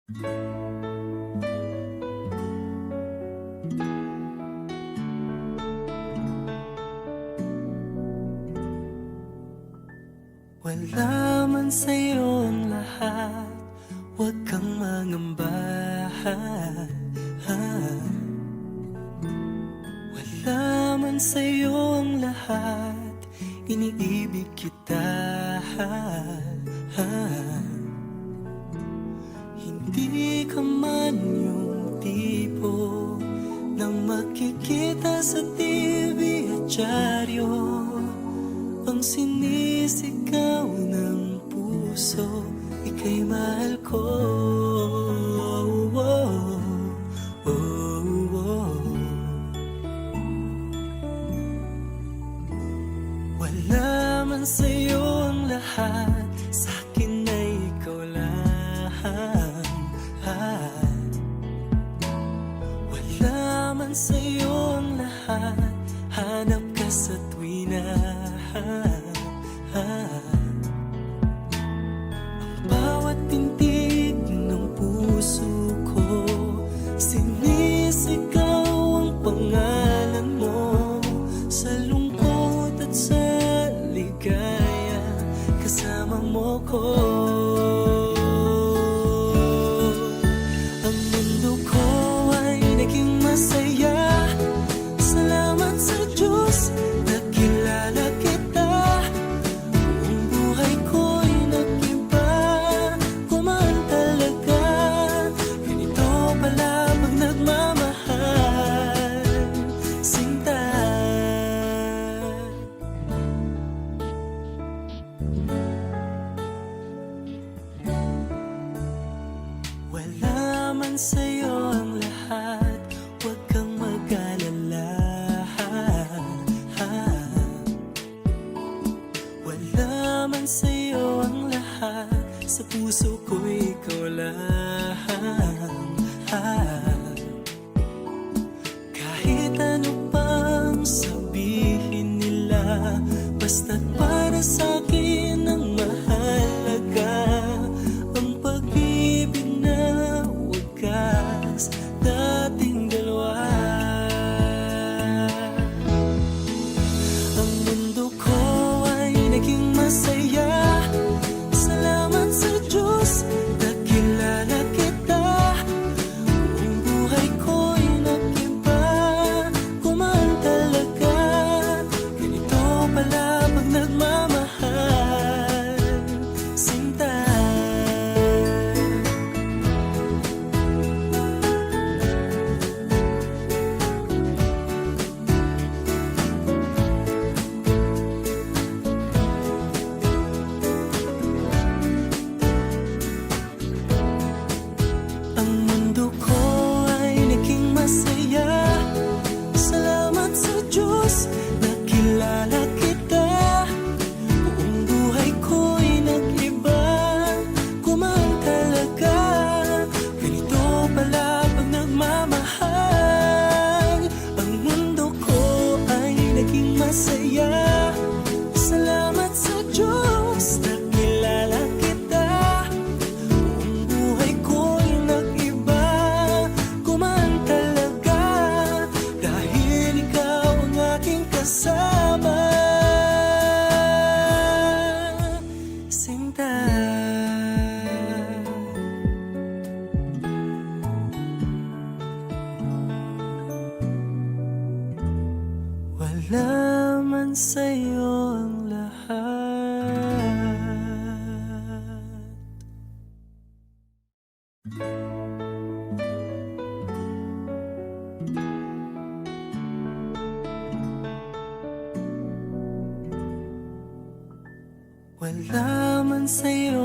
Wala man sa'yo ang lahat, huwag kang mangamba. Wala man sa'yo ang lahat, iniibig kita. Hindi ka man yung tipo na makikita sa TV at dyaryo, ang sinisigaw ng puso, ika'y mahal ko. Wala man sa'yo ang lahat, sa'kin ay ikaw lang. Wala man sa'yo ang lahat, hanap ka sa tuwina. Ang bawat tintig ng puso ko, sinisigaw ang pangalan mo. Sa lungkot at sa ligaya, kasama mo ko. Ang mundo ko ay naging masaya, salamat sa Diyos, nakilala kita. Ang buhay ko'y nag-iba, kumaan talaga. Ganito pala pag nagmamahal, sinta. Wala man sa'yo ang lahat, huwag kang mag-alala. Wala man sa'yo ang lahat, sa puso ko ikaw lang. Kahit ano pang sabihin nila, basta't para sa'kin ang mahalaga, ang pag-ibig na wagas dating dalawa. Ang mundo ko ay naging masaya, salamat sa Diyos, nakilala kita. Ang buhay ko'y nag-iba, kumaan talaga. Ganito pala pag nagmamahal, sinta. Ang mundo ko ay naging masaya, salamat sa Diyos, nakilala kita. Buong buhay ko'y nag-iba, kumaan talaga. Ganito pala pag nagmamahal. Ang mundo ko ay naging masaya, salamat sa Diyos, nakilala kita. Buong buhay ko'y nag-iba, kumaan talaga. Dahil ikaw ang aking kasama, sinta. Wala man sa'yo ang lahat. Wala man sa'yo